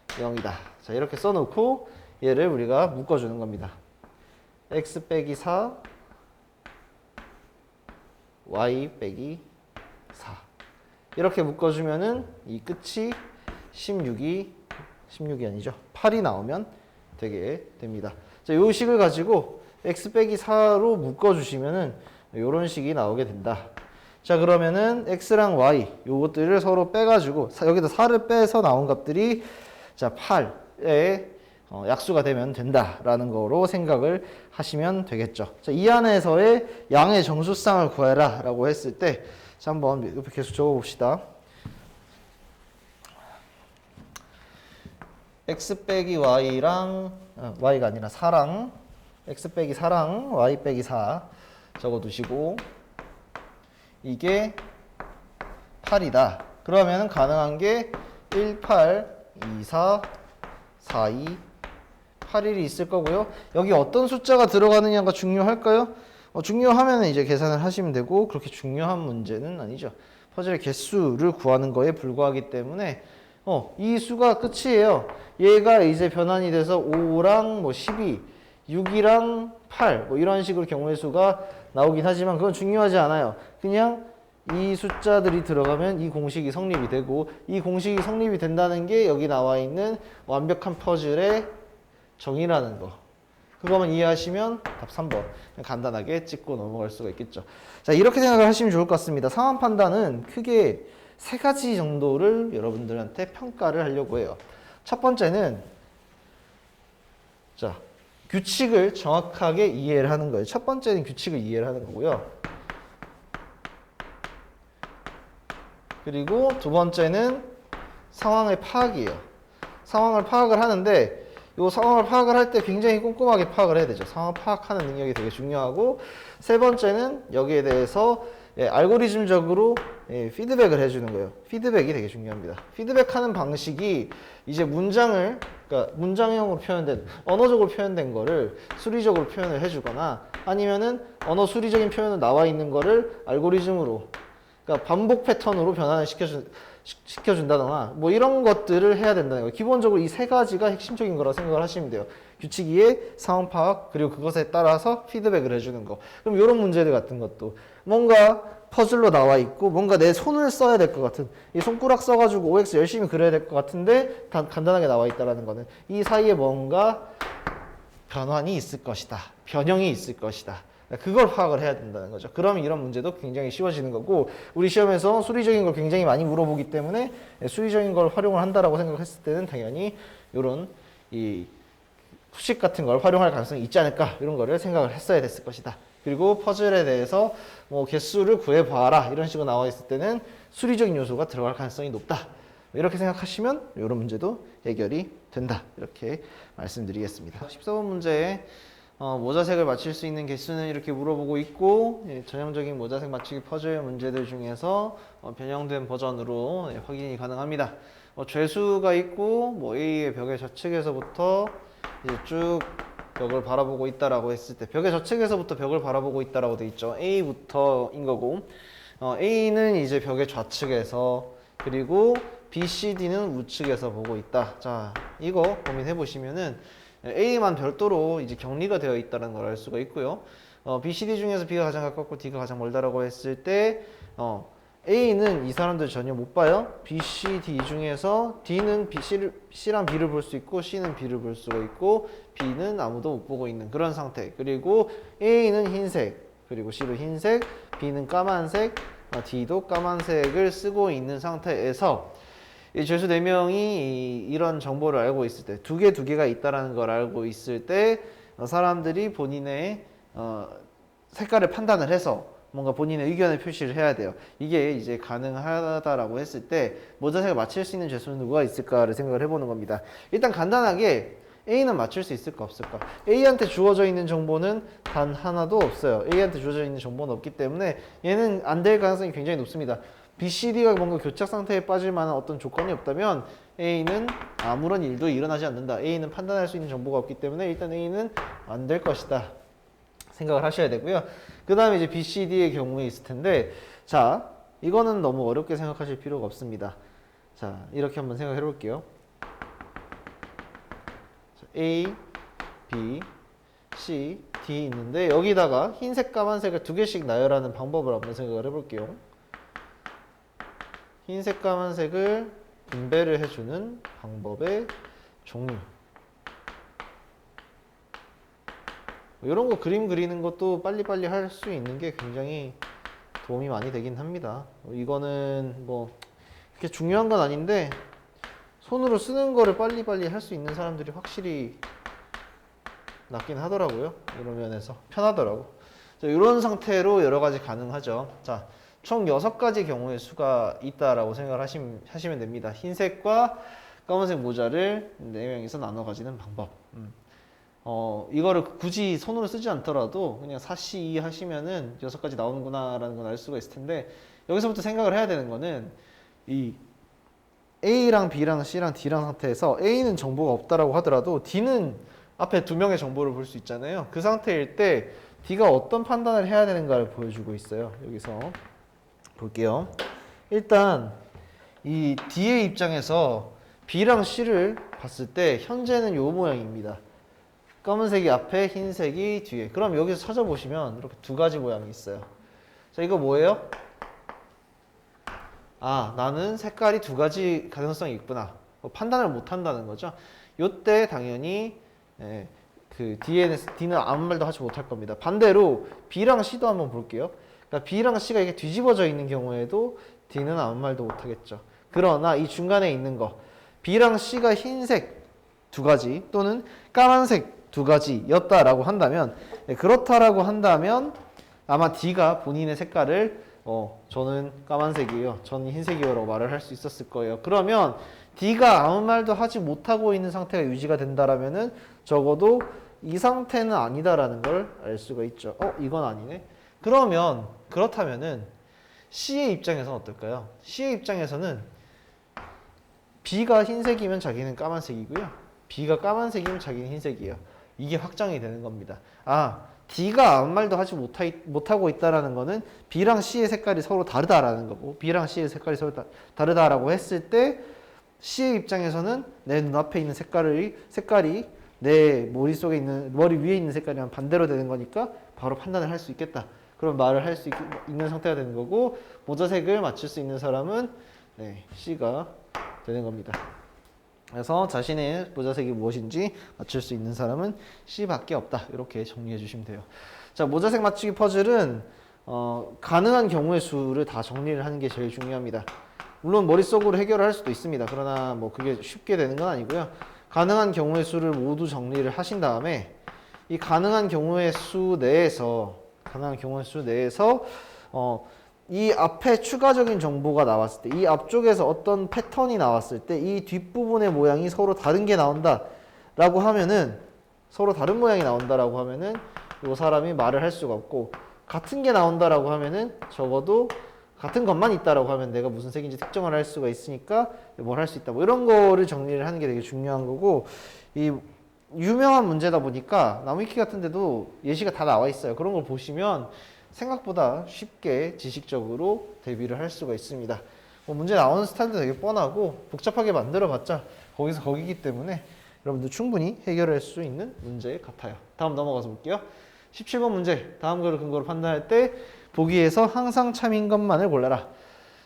0이다. 자, 이렇게 써놓고 얘를 우리가 묶어주는 겁니다. x 빼기 4 y 빼기 4 이렇게 묶어주면은 이 끝이 16이 아니죠. 8이 나오면 되게 됩니다. 자, 요 식을 가지고 x 빼기 4로 묶어주시면은 요런 식이 나오게 된다. 자, 그러면은 x랑 y 요것들을 서로 빼가지고 여기다 4를 빼서 나온 값들이 자 8의 약수가 되면 된다라는 거로 생각을 하시면 되겠죠. 자, 이 안에서의 양의 정수쌍을 구해라 라고 했을 때 자, 한번 옆에 계속 적어봅시다. x 빼기 y랑 y가 아니라 4랑 x 빼기 4랑 y 빼기 4 적어두시고 이게 8이다. 그러면 가능한 게 1, 8, 2, 4, 4, 2, 8, 1이 있을 거고요. 여기 어떤 숫자가 들어가느냐가 중요할까요? 중요하면 이제 계산을 하시면 되고 그렇게 중요한 문제는 아니죠. 퍼즐의 개수를 구하는 거에 불과하기 때문에 이 수가 끝이에요. 얘가 이제 변환이 돼서 5랑 뭐 12, 6이랑 8 뭐 이런 식으로 경우의 수가 나오긴 하지만 그건 중요하지 않아요. 그냥 이 숫자들이 들어가면 이 공식이 성립이 되고 이 공식이 성립이 된다는 게 여기 나와 있는 완벽한 퍼즐의 정의라는 거. 그거만 이해하시면 답 3번 그냥 간단하게 찍고 넘어갈 수가 있겠죠. 자, 이렇게 생각을 하시면 좋을 것 같습니다. 상황 판단은 크게 3가지 정도를 여러분들한테 평가를 하려고 해요. 첫 번째는 자, 규칙을 정확하게 이해를 하는 거예요. 첫 번째는 규칙을 이해를 하는 거고요. 그리고 두 번째는 상황의 파악이에요. 상황을 파악을 하는데 이 상황을 파악을 할 때 굉장히 꼼꼼하게 파악을 해야 되죠. 상황 파악하는 능력이 되게 중요하고 세 번째는 여기에 대해서 알고리즘적으로 피드백을 해주는 거예요. 피드백이 되게 중요합니다. 피드백하는 방식이 이제 그러니까 문장형으로 표현된, 언어적으로 표현된 거를 수리적으로 표현을 해주거나 아니면은 언어 수리적인 표현은 나와 있는 거를 알고리즘으로 그러니까 반복 패턴으로 변환을 시켜준다거나 뭐 이런 것들을 해야 된다는 거예요. 기본적으로 이 세 가지가 핵심적인 거라고 생각을 하시면 돼요. 규칙 이해, 상황 파악, 그리고 그것에 따라서 피드백을 해주는 거. 그럼 이런 문제들 같은 것도 뭔가 퍼즐로 나와 있고 뭔가 내 손을 써야 될 것 같은 이 손가락 써가지고 OX 열심히 그려야 될 것 같은데 간단하게 나와 있다라는 거는 이 사이에 뭔가 변환이 있을 것이다. 변형이 있을 것이다. 그걸 파악을 해야 된다는 거죠. 그러면 이런 문제도 굉장히 쉬워지는 거고 우리 시험에서 수리적인 걸 굉장히 많이 물어보기 때문에 수리적인 걸 활용을 한다라고 생각했을 때는 당연히 이런 이 수식 같은 걸 활용할 가능성이 있지 않을까 이런 거를 생각을 했어야 됐을 것이다. 그리고 퍼즐에 대해서 뭐 개수를 구해봐라 이런 식으로 나와 있을 때는 수리적인 요소가 들어갈 가능성이 높다. 이렇게 생각하시면 이런 문제도 해결이 된다. 이렇게 말씀드리겠습니다. 14번 문제에 모자색을 맞출 수 있는 개수는 이렇게 물어보고 있고 전형적인 모자색 맞추기 퍼즐 문제들 중에서 변형된 버전으로 확인이 가능합니다. 죄수가 있고 뭐 A의 벽의 좌측에서부터 이제 쭉 벽을 바라보고 있다라고 했을 때 벽의 좌측에서부터 벽을 바라보고 있다라고 돼 있죠. A부터인 거고 A는 이제 벽의 좌측에서 그리고 B, C, D는 우측에서 보고 있다. 자, 이거 고민해 보시면은 A만 별도로 이제 격리가 되어 있다는 걸 알 수가 있고요. B, C, D 중에서 B가 가장 가깝고 D가 가장 멀다라고 했을 때 A는 이 사람들 전혀 못 봐요. B, C, D 중에서 D는 C랑 B를 볼 수 있고 C는 B를 볼 수가 있고 B는 아무도 못 보고 있는 그런 상태. 그리고 A는 흰색, 그리고 C도 흰색, B는 까만색, D도 까만색을 쓰고 있는 상태에서 이 죄수 4명이 이런 정보를 알고 있을 때 두 개가 있다라는 걸 알고 있을 때 사람들이 본인의 색깔을 판단을 해서 뭔가 본인의 의견을 표시를 해야 돼요. 이게 이제 가능하다라고 했을 때 모자색을 맞출 수 있는 죄수는 누가 있을까를 생각을 해보는 겁니다. 일단 간단하게 A는 맞출 수 있을까 없을까? A한테 주어져 있는 정보는 단 하나도 없어요. A한테 주어져 있는 정보는 없기 때문에 얘는 안 될 가능성이 굉장히 높습니다. B, C, D가 뭔가 교착 상태에 빠질 만한 어떤 조건이 없다면 A는 아무런 일도 일어나지 않는다. A는 판단할 수 있는 정보가 없기 때문에 일단 A는 안 될 것이다. 생각을 하셔야 되고요. 그 다음에 이제 B, C, D의 경우에 있을 텐데 자, 이거는 너무 어렵게 생각하실 필요가 없습니다. 자, 이렇게 한번 생각해 볼게요. A, B, C, D 있는데 여기다가 흰색, 까만색을 두 개씩 나열하는 방법을 한번 생각을 해볼게요. 흰색, 까만색을 분배를 해주는 방법의 종류. 이런 거 그림 그리는 것도 빨리빨리 할 수 있는 게 굉장히 도움이 많이 되긴 합니다. 이거는 뭐 그렇게 중요한 건 아닌데 손으로 쓰는 거를 빨리빨리 할 수 있는 사람들이 확실히 낫긴 하더라고요. 이런 면에서 편하더라고. 자, 이런 상태로 여러 가지 가능하죠. 자, 총 6가지 경우의 수가 있다라고 생각을 하시면 됩니다. 흰색과 까만색 모자를 4명이서 나눠 가지는 방법. 이거를 굳이 손으로 쓰지 않더라도 그냥 4C2 하시면은 6가지 나오는구나라는 걸 알 수가 있을 텐데 여기서부터 생각을 해야 되는 거는 이 A랑 B랑 C랑 D랑 상태에서 A는 정보가 없다라고 하더라도 D는 앞에 2명의 정보를 볼 수 있잖아요. 그 상태일 때 D가 어떤 판단을 해야 되는가를 보여주고 있어요. 여기서 볼게요. 일단 이 D의 입장에서 B랑 C를 봤을 때 현재는 요 모양입니다. 검은색이 앞에, 흰색이 뒤에. 그럼 여기서 찾아보시면 이렇게 2가지 모양이 있어요. 자, 이거 뭐예요? 아, 나는 색깔이 2가지 가능성이 있구나. 판단을 못 한다는 거죠. 요때 당연히 그 D는 아무 말도 하지 못할 겁니다. 반대로 B랑 C도 한번 볼게요. 그러니까 B랑 C가 이게 뒤집어져 있는 경우에도 D는 아무 말도 못 하겠죠. 그러나 이 중간에 있는 거 B랑 C가 흰색 2가지 또는 까만색 2가지였다라고 한다면 그렇다라고 한다면 아마 D가 본인의 색깔을 저는 까만색이에요. 저는 흰색이에요 라고 말을 할 수 있었을 거예요. 그러면 D가 아무 말도 하지 못하고 있는 상태가 유지가 된다라면은 적어도 이 상태는 아니다라는 걸 알 수가 있죠. 이건 아니네. 그러면 그렇다면은 C의 입장에서는 어떨까요? C의 입장에서는 B가 흰색이면 자기는 까만색이고요. B가 까만색이면 자기는 흰색이에요. 이게 확정이 되는 겁니다. 아, D가 아무 말도 하지 못하고 있다라는 거는 B랑 C의 색깔이 서로 다르다라는 거고, B랑 C의 색깔이 서로 다르다라고 했을 때 C의 입장에서는 내 눈앞에 있는 색깔이 내 머릿속에 있는, 머리 위에 있는 색깔이랑 반대로 되는 거니까 바로 판단을 할 수 있겠다. 그런 말을 할 수 있는 상태가 되는 거고, 모자색을 맞출 수 있는 사람은 C가 되는 겁니다. 그래서 자신의 모자색이 무엇인지 맞출 수 있는 사람은 C밖에 없다. 이렇게 정리해 주시면 돼요. 자, 모자색 맞추기 퍼즐은 가능한 경우의 수를 다 정리를 하는 게 제일 중요합니다. 물론 머릿속으로 해결을 할 수도 있습니다. 그러나 뭐 그게 쉽게 되는 건 아니고요. 가능한 경우의 수를 모두 정리를 하신 다음에 이 가능한 경우의 수 내에서 이 앞에 추가적인 정보가 나왔을 때, 이 앞쪽에서 어떤 패턴이 나왔을 때 이 뒷부분의 모양이 서로 다른 게 나온다라고 하면은, 서로 다른 모양이 나온다라고 하면은 이 사람이 말을 할 수가 없고, 같은 게 나온다라고 하면은 적어도 같은 것만 있다라고 하면 내가 무슨 색인지 특정을 할 수가 있으니까 뭘 할 수 있다. 뭐 이런 거를 정리를 하는 게 되게 중요한 거고, 이 유명한 문제다 보니까 나무위키 같은 데도 예시가 다 나와 있어요. 그런 걸 보시면 생각보다 쉽게 지식적으로 대비를 할 수가 있습니다. 뭐 문제 나오는 스타일도 되게 뻔하고 복잡하게 만들어봤자 거기서 거기기 때문에 여러분들 충분히 해결할 수 있는 문제 같아요. 다음 넘어가서 볼게요. 17번 문제. 다음 거를 근거로 판단할 때 보기에서 항상 참인 것만을 골라라.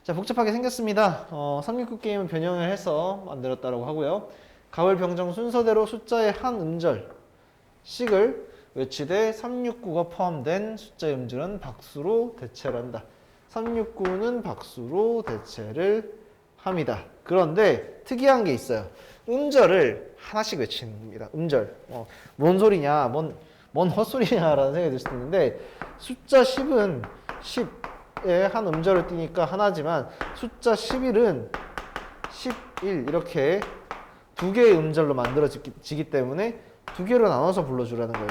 자, 복잡하게 생겼습니다. 369 게임은 변형을 해서 만들었다고 하고요. 가을 병정 순서대로 숫자의 한 음절씩을 외치되 369가 포함된 숫자의 음절은 박수로 대체를 한다. 369는 박수로 대체를 합니다. 그런데 특이한 게 있어요. 음절을 하나씩 외치는 겁니다. 음절. 뭔 소리냐, 뭔 헛소리냐라는 생각이 들 수도 있는데, 숫자 10은 10에 한 음절을 띄니까 하나지만 숫자 11은 11 이렇게 두 개의 음절로 만들어지기 때문에 두 개로 나눠서 불러주라는 거예요.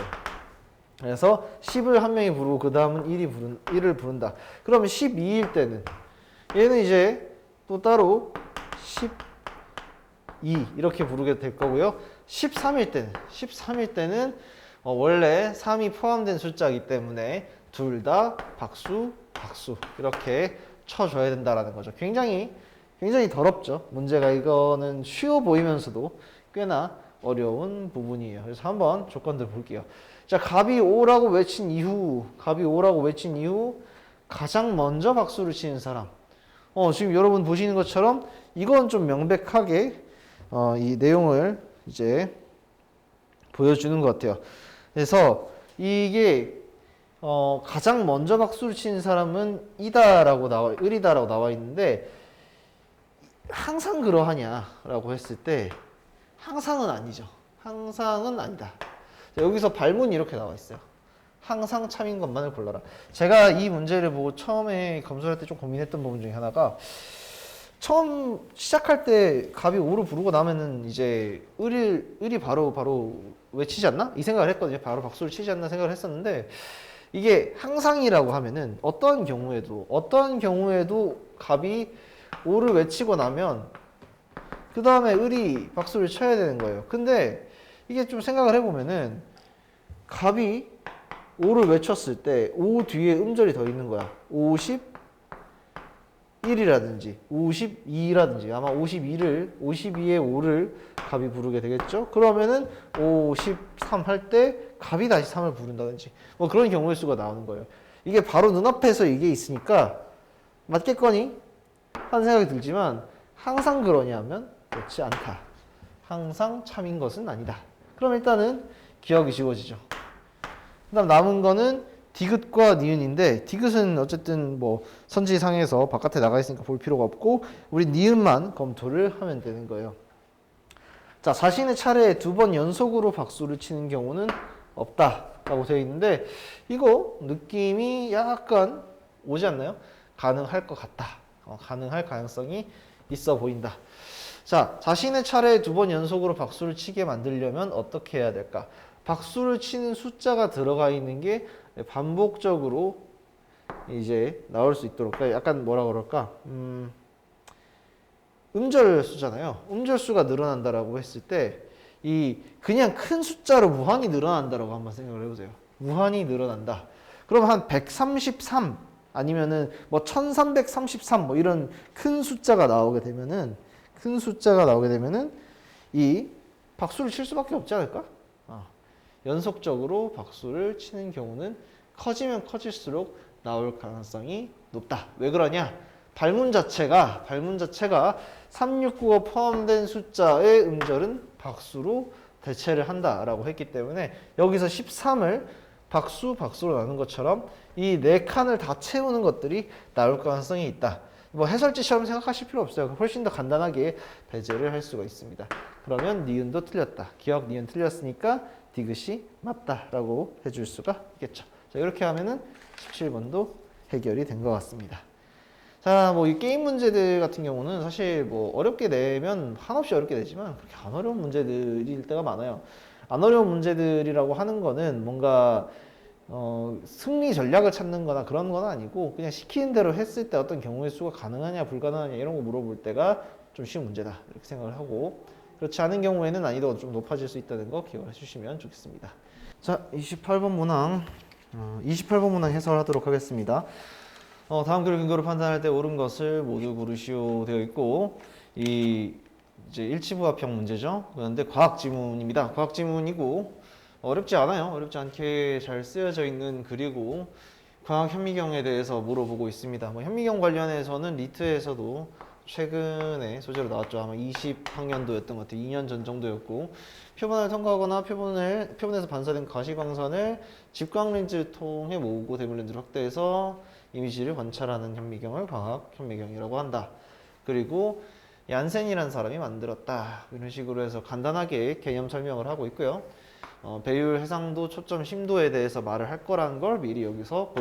그래서 10을 한 명이 부르고 그 다음은 1을 부른다. 그러면 12일 때는 얘는 이제 또 따로 12 이렇게 부르게 될 거고요. 13일 때는 원래 3이 포함된 숫자이기 때문에 둘 다 박수 이렇게 쳐줘야 된다라는 거죠. 굉장히 더럽죠. 문제가 이거는 쉬워 보이면서도 꽤나 어려운 부분이에요. 그래서 한번 조건들 볼게요. 자, 갑이 5라고 외친 이후 가장 먼저 박수를 치는 사람. 지금 여러분 보시는 것처럼 이건 좀 명백하게 이 내용을 이제 보여주는 것 같아요. 그래서 이게 가장 먼저 박수를 치는 사람은 을이다라고 나와 있는데, 항상 그러하냐라고 했을 때 항상은 아니죠. 항상은 아니다. 자, 여기서 발문이 이렇게 나와 있어요. 항상 참인 것만을 골라라. 제가 이 문제를 보고 처음에 검수할 때 좀 고민했던 부분 중에 하나가, 처음 시작할 때 갑이 5로 부르고 나면은 이제 을이 바로 외치지 않나? 이 생각을 했거든요. 바로 박수를 치지 않나 생각을 했었는데, 이게 항상이라고 하면은 어떤 경우에도 갑이 5를 외치고 나면 그 다음에 을이 박수를 쳐야 되는 거예요. 근데 이게 좀 생각을 해보면은 갑이 5를 외쳤을 때 5 뒤에 음절이 더 있는 거야. 51이라든지 52라든지 아마 52에 5를 갑이 부르게 되겠죠. 그러면은 53 할 때 갑이 다시 3을 부른다든지 뭐 그런 경우의 수가 나오는 거예요. 이게 바로 눈앞에서 이게 있으니까 맞겠거니 하는 생각이 들지만, 항상 그러냐면 그렇지 않다. 항상 참인 것은 아니다. 그럼 일단은 기억이 쉬워지죠. 그 다음 남은 거는 디귿과 니은인데, 디귿은 어쨌든 뭐 선지상에서 바깥에 나가 있으니까 볼 필요가 없고 우리 니은만 검토를 하면 되는 거예요. 자, 자신의 차례에 2번 연속으로 박수를 치는 경우는 없다라고 되어 있는데, 이거 느낌이 약간 오지 않나요? 가능할 것 같다. 가능할 가능성이 있어 보인다. 자, 자신의 차례에 2번 연속으로 박수를 치게 만들려면 어떻게 해야 될까? 박수를 치는 숫자가 들어가 있는 게 반복적으로 이제 나올 수 있도록, 약간 뭐라 그럴까? 음절수잖아요. 음절수가 늘어난다라고 했을 때 이 그냥 큰 숫자로 무한히 늘어난다라고 한번 생각을 해보세요. 무한히 늘어난다. 그럼 한 133 아니면은 뭐 1333 뭐 이런 큰 숫자가 나오게 되면은 이 박수를 칠 수밖에 없지 않을까? 연속적으로 박수를 치는 경우는 커지면 커질수록 나올 가능성이 높다. 왜 그러냐? 발문 자체가 369가 포함된 숫자의 음절은 박수로 대체를 한다라고 했기 때문에 여기서 13을 박수로 나눈 것처럼 이 네 칸을 다 채우는 것들이 나올 가능성이 있다. 뭐 해설지처럼 생각하실 필요 없어요. 훨씬 더 간단하게 배제를 할 수가 있습니다. 그러면 니은도 틀렸다. 기억 니은 틀렸으니까 디귿이 맞다라고 해줄 수가 있겠죠. 자, 이렇게 하면은 17번도 해결이 된 것 같습니다. 자, 뭐 이 게임 문제들 같은 경우는 사실 뭐 어렵게 내면 한없이 어렵게 내지만 그렇게 안 어려운 문제들일 때가 많아요. 안 어려운 문제들이라고 하는 거는 뭔가 승리 전략을 찾는 거나 그런 건 아니고 그냥 시키는 대로 했을 때 어떤 경우의 수가 가능하냐 불가능하냐 이런 거 물어볼 때가 좀 쉬운 문제다 이렇게 생각을 하고 그렇지 않은 경우에는 난이도가 좀 높아질 수 있다는 거 기억해 주시면 좋겠습니다. 자, 28번 문항 해설하도록 하겠습니다. 다음 글의 근거를 판단할 때 옳은 것을 모두 고르시오 되어 있고 이제 일치부합형 문제죠. 그런데 과학 지문입니다. 과학 지문이고 어렵지 않아요. 어렵지 않게 잘 쓰여져 있는 글이고 과학 현미경에 대해서 물어보고 있습니다. 뭐 현미경 관련해서는 리트에서도 최근에 소재로 나왔죠. 아마 20학년도였던 것 같아요. 2년 전 정도였고 표본을 통과하거나 표본에서 반사된 가시광선을 직광 렌즈를 통해 모으고 대물 렌즈를 확대해서 이미지를 관찰하는 현미경을 광학 현미경이라고 한다. 그리고 얀센이라는 사람이 만들었다. 이런 식으로 해서 간단하게 개념 설명을 하고 있고요. 배율, 해상도, 초점, 심도에 대해서 말을 할 거라는 걸 미리 여기서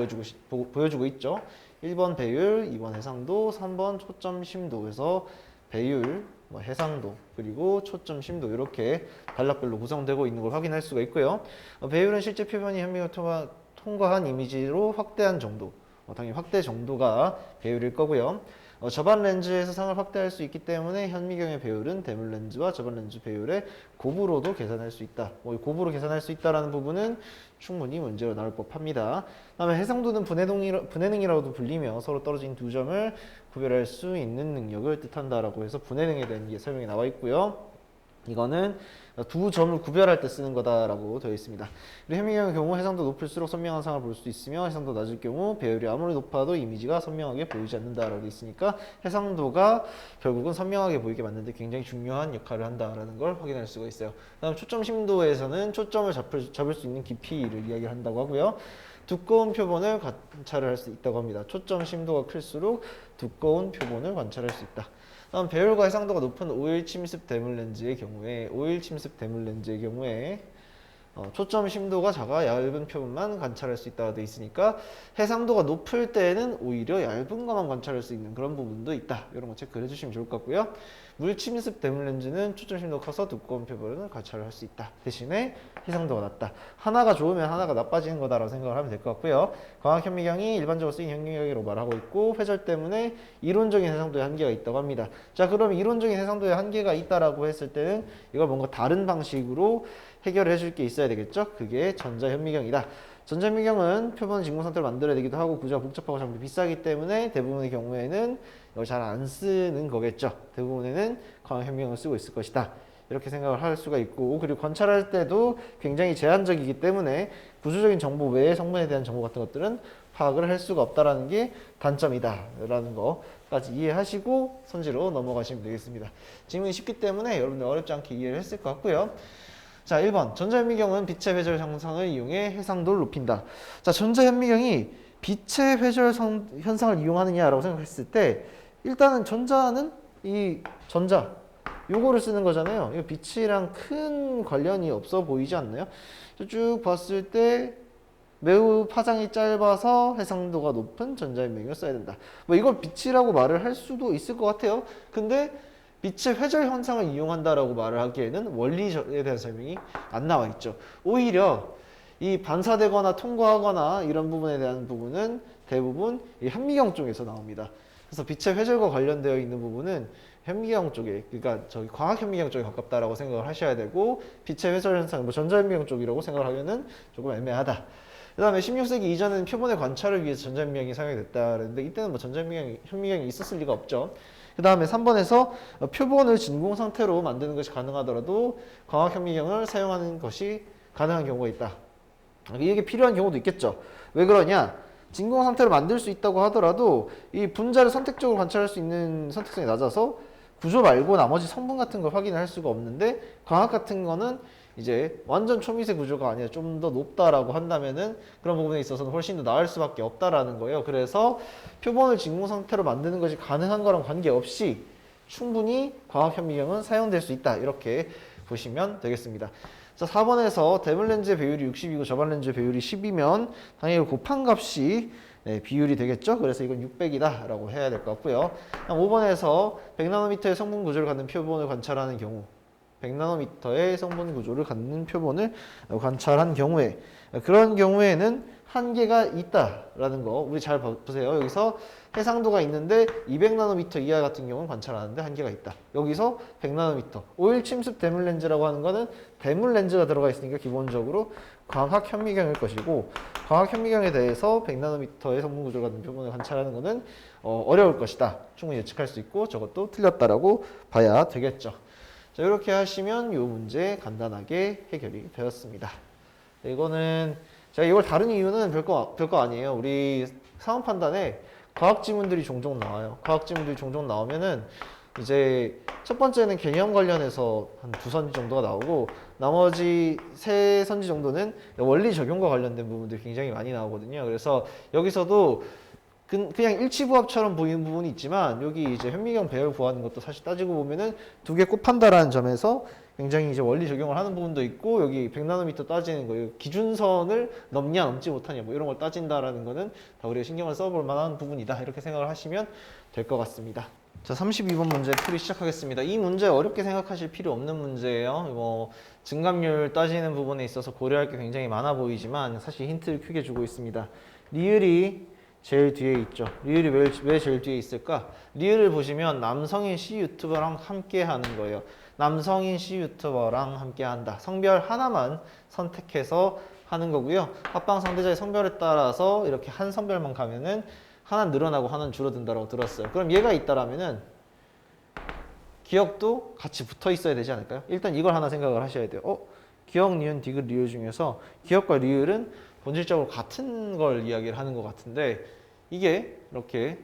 보여주고 있죠. 1번 배율, 2번 해상도, 3번 초점, 심도. 그래서 배율, 해상도, 그리고 초점, 심도 이렇게 단락별로 구성되고 있는 걸 확인할 수가 있고요. 배율은 실제 표면이 현미경을 통과한 이미지로 확대한 정도. 당연히 확대 정도가 배율일 거고요. 저반 렌즈에서 상을 확대할 수 있기 때문에 현미경의 배율은 대물 렌즈와 저반 렌즈 배율의 곱으로도 계산할 수 있다. 곱으로 계산할 수 있다라는 부분은 충분히 문제로 나올 법합니다. 다음에 해상도는 분해능이라고도 불리며 서로 떨어진 두 점을 구별할 수 있는 능력을 뜻한다라고 해서 분해능에 대한 설명이 나와 있고요. 이거는 두 점을 구별할 때 쓰는 거다라고 되어 있습니다. 그리고 현미경의 경우 해상도 높을수록 선명한 상을 볼 수 있으며 해상도 낮을 경우 배율이 아무리 높아도 이미지가 선명하게 보이지 않는다라고 되어 있으니까 해상도가 결국은 선명하게 보이게 만드는데 굉장히 중요한 역할을 한다라는 걸 확인할 수가 있어요. 다음 초점 심도에서는 초점을 잡을 수 있는 깊이를 이야기한다고 하고요. 두꺼운 표본을 관찰을 할 수 있다고 합니다. 초점 심도가 클수록 두꺼운 표본을 관찰할 수 있다. 다음 배율과 해상도가 높은 오일 침습 대물 렌즈의 경우에 초점 심도가 작아 얇은 표본만 관찰할 수 있다고 되어 있으니까 해상도가 높을 때는 오히려 얇은 것만 관찰할 수 있는 그런 부분도 있다. 이런 거 체크를 해주시면 좋을 것 같고요. 물 침습 대물 렌즈는 초점 심도가 커서 두꺼운 표본을 관찰을 할 수 있다. 대신에 해상도가 낮다. 하나가 좋으면 하나가 나빠지는 거다라고 생각을 하면 될 것 같고요. 광학 현미경이 일반적으로 쓰인 현미경이라고 말하고 있고 회절 때문에 이론적인 해상도에 한계가 있다고 합니다. 자, 그럼 이론적인 해상도에 한계가 있다라고 했을 때는 이걸 뭔가 다른 방식으로 해결을 해줄 게 있어야 되겠죠? 그게 전자현미경이다. 전자현미경은 표본 진공 상태로 만들어야 되기도 하고 구조가 복잡하고 장비 비싸기 때문에 대부분의 경우에는 이걸 잘 안 쓰는 거겠죠. 대부분에는 광학현미경을 쓰고 있을 것이다. 이렇게 생각을 할 수가 있고 그리고 관찰할 때도 굉장히 제한적이기 때문에 구조적인 정보 외의 성분에 대한 정보 같은 것들은 파악을 할 수가 없다라는 게 단점이다 라는 거까지 이해하시고 선지로 넘어가시면 되겠습니다. 질문이 쉽기 때문에 여러분들 어렵지 않게 이해를 했을 것 같고요. 자, 1번 전자현미경은 빛의 회절 현상을 이용해 해상도를 높인다. 자, 전자현미경이 빛의 회절 현상을 이용하느냐라고 생각했을 때 일단은 전자는 요거를 쓰는 거잖아요. 이거 빛이랑 큰 관련이 없어 보이지 않나요? 쭉 봤을 때 매우 파장이 짧아서 해상도가 높은 전자현미경을 써야 된다. 뭐 이걸 빛이라고 말을 할 수도 있을 것 같아요. 근데 빛의 회절 현상을 이용한다라고 말을 하기에는 원리에 대한 설명이 안 나와 있죠. 오히려 이 반사되거나 통과하거나 이런 부분에 대한 부분은 대부분 이 현미경 쪽에서 나옵니다. 그래서 빛의 회절과 관련되어 있는 부분은 현미경 쪽에, 그러니까 저기 과학 현미경 쪽에 가깝다라고 생각을 하셔야 되고, 빛의 회절 현상, 뭐 전자 현미경 쪽이라고 생각을 하면은 조금 애매하다. 그다음에 16세기 이전에는 표본의 관찰을 위해서 전자 현미경이 사용이 됐다 그랬는데, 이때는 뭐 전자 현미경이 있었을 리가 없죠. 그 다음에 3번에서 표본을 진공 상태로 만드는 것이 가능하더라도 광학 현미경을 사용하는 것이 가능한 경우가 있다. 이게 필요한 경우도 있겠죠. 왜 그러냐? 진공 상태로 만들 수 있다고 하더라도 이 분자를 선택적으로 관찰할 수 있는 선택성이 낮아서 구조 말고 나머지 성분 같은 걸 확인을 할 수가 없는데, 광학 같은 거는 이제 완전 초미세 구조가 아니라 좀 더 높다라고 한다면은 그런 부분에 있어서는 훨씬 더 나을 수밖에 없다라는 거예요. 그래서 표본을 진공 상태로 만드는 것이 가능한 거랑 관계없이 충분히 광학 현미경은 사용될 수 있다. 이렇게 보시면 되겠습니다. 자, 4번에서 대물 렌즈의 배율이 60이고 저반 렌즈의 배율이 10이면 당연히 곱한 값이 비율이 되겠죠. 그래서 이건 600이다 라고 해야 될 것 같고요. 5번에서 100나노미터의 성분 구조를 갖는 표본을 관찰하는 경우, 100나노미터의 성분 구조를 갖는 표본을 관찰한 경우에, 그런 경우에는 한계가 있다라는 거 우리 잘 보세요. 여기서 해상도가 있는데 200나노미터 이하 같은 경우는 관찰하는데 한계가 있다. 여기서 100나노미터 오일 침습 대물 렌즈라고 하는 거는 대물 렌즈가 들어가 있으니까 기본적으로 광학 현미경일 것이고, 광학 현미경에 대해서 100나노미터의 성분 구조를 갖는 표본을 관찰하는 거는 어려울 것이다. 충분히 예측할 수 있고 저것도 틀렸다라고 봐야 되겠죠. 자, 이렇게 하시면 이 문제 간단하게 해결이 되었습니다. 이거는 제가 이걸 다룬 이유는 별거 아니에요. 우리 상황 판단에 과학 지문들이 종종 나와요. 과학 지문들이 종종 나오면은 이제 첫 번째는 개념 관련해서 한 2선지 정도가 나오고, 나머지 3선지 정도는 원리 적용과 관련된 부분들이 굉장히 많이 나오거든요. 그래서 여기서도 그냥 일치부합처럼 보이는 부분이 있지만, 여기 이제 현미경 배열 구하는 것도 사실 따지고 보면은 2개 곱한다라는 점에서 굉장히 이제 원리 적용을 하는 부분도 있고, 여기 100나노미터 따지는 거, 기준선을 넘냐 넘지 못하냐 뭐 이런 걸 따진다라는 거는 다 우리가 신경을 써볼 만한 부분이다. 이렇게 생각을 하시면 될 것 같습니다. 자, 32번 문제 풀이 시작하겠습니다. 이 문제 어렵게 생각하실 필요 없는 문제예요. 뭐 증감률 따지는 부분에 있어서 고려할 게 굉장히 많아 보이지만 사실 힌트를 크게 주고 있습니다. 리을이 제일 뒤에 있죠. 리을이 왜 제일 뒤에 있을까? 리을을 보시면 남성인 C 유튜버랑 함께 하는 거예요. 남성인 C 유튜버랑 함께 한다. 성별 하나만 선택해서 하는 거고요. 합방 상대자의 성별에 따라서 이렇게 한 성별만 가면은 하나 늘어나고 하나는 줄어든다고 들었어요. 그럼 얘가 있다라면은 기억도 같이 붙어 있어야 되지 않을까요? 일단 이걸 하나 생각을 하셔야 돼요. 기억, 니은, 디귿, 리을 중에서 기억과 리을은 본질적으로 같은 걸 이야기를 하는 것 같은데, 이게 이렇게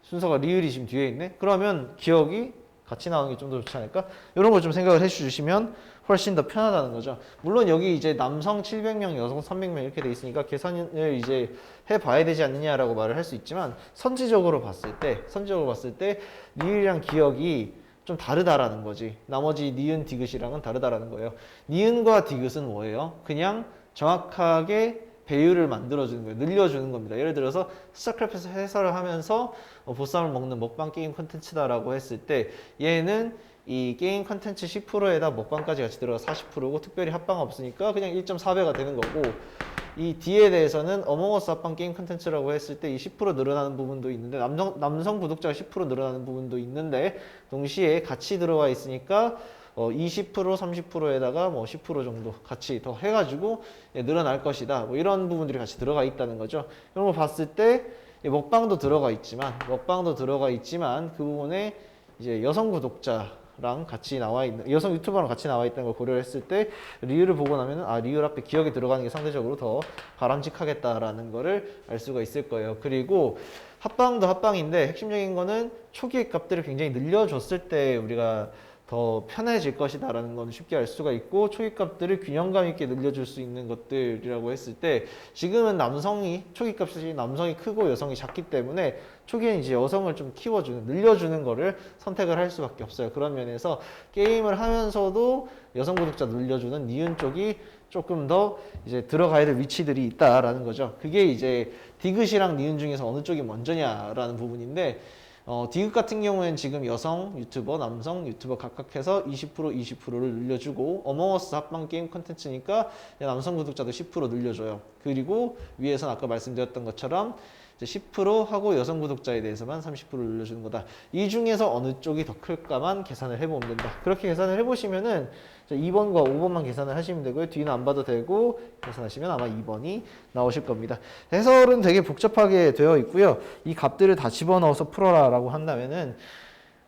순서가 리을이 지금 뒤에 있네? 그러면 기억이 같이 나오는 게 좀 더 좋지 않을까? 이런 걸 좀 생각을 해주시면 훨씬 더 편하다는 거죠. 물론 여기 이제 남성 700명, 여성 300명 이렇게 돼 있으니까 계산을 이제 해봐야 되지 않느냐라고 말을 할 수 있지만, 선지적으로 봤을 때 리을이랑 기억이 좀 다르다라는 거지. 나머지 니은, 디귿이랑은 다르다라는 거예요. 니은과 디귿은 뭐예요? 그냥 정확하게 배율을 만들어주는 거예요. 늘려주는 겁니다. 예를 들어서 스타크래프트 해설을 하면서 보쌈을 먹는 먹방 게임 컨텐츠다라고 했을 때, 얘는 이 게임 컨텐츠 10%에다 먹방까지 같이 들어가 40%고 특별히 합방 없으니까 그냥 1.4배가 되는 거고, 이 D에 대해서는 어몽어스 합방 게임 컨텐츠라고 했을 때 이 10% 늘어나는 부분도 있는데, 남성 구독자가 10% 늘어나는 부분도 있는데 동시에 같이 들어와 있으니까 20%, 30%에다가 뭐 10% 정도 같이 더 해가지고 늘어날 것이다. 뭐 이런 부분들이 같이 들어가 있다는 거죠. 이런 거 봤을 때 먹방도 들어가 있지만 그 부분에 이제 여성 구독자랑 같이 나와 있는, 여성 유튜버랑 같이 나와 있다는 걸 고려했을 때 리을을 보고 나면은 리을 앞에 기억이 들어가는 게 상대적으로 더 바람직하겠다라는 거를 알 수가 있을 거예요. 그리고 합방도 합방인데 핵심적인 거는 초기의 값들을 굉장히 늘려줬을 때 우리가 더 편해질 것이다라는 건 쉽게 알 수가 있고, 초기값들을 균형감 있게 늘려줄 수 있는 것들이라고 했을 때, 지금은 초기값이 남성이 크고 여성이 작기 때문에 초기에는 이제 여성을 좀 늘려주는 거를 선택을 할 수밖에 없어요. 그런 면에서 게임을 하면서도 여성 구독자 늘려주는 니은 쪽이 조금 더 이제 들어가야 될 위치들이 있다라는 거죠. 그게 이제 디귿이랑 니은 중에서 어느 쪽이 먼저냐라는 부분인데, 디귿 같은 경우에는 지금 여성 유튜버, 남성 유튜버 각각 해서 20%를 늘려주고, 어몽어스 합방 게임 컨텐츠니까 남성 구독자도 10% 늘려줘요. 그리고 위에서는 아까 말씀드렸던 것처럼 이제 10% 하고 여성 구독자에 대해서만 30%를 올려주는 거다. 이 중에서 어느 쪽이 더 클까만 계산을 해보면 된다. 그렇게 계산을 해보시면은 2번과 5번만 계산을 하시면 되고요. 뒤는 안 봐도 되고 계산하시면 아마 2번이 나오실 겁니다. 해설은 되게 복잡하게 되어 있고요. 이 값들을 다 집어넣어서 풀어라라고 한다면은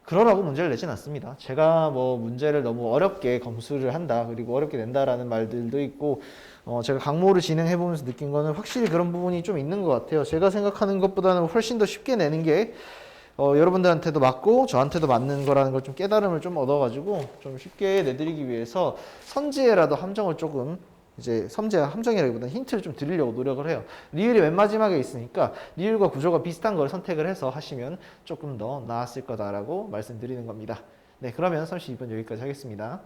그러라고 문제를 내진 않습니다. 제가 뭐 문제를 너무 어렵게 검수를 한다, 그리고 어렵게 낸다라는 말들도 있고, 제가 강모를 진행해보면서 느낀 거는 확실히 그런 부분이 좀 있는 것 같아요. 제가 생각하는 것보다는 훨씬 더 쉽게 내는 게 여러분들한테도 맞고 저한테도 맞는 거라는 걸 좀 깨달음을 좀 얻어가지고 좀 쉽게 내드리기 위해서 선지에라도 함정을 조금 이제 함정이라기보다는 힌트를 좀 드리려고 노력을 해요. 리을이 맨 마지막에 있으니까 리을과 구조가 비슷한 걸 선택을 해서 하시면 조금 더 나았을 거다라고 말씀드리는 겁니다. 네, 그러면 32번 여기까지 하겠습니다.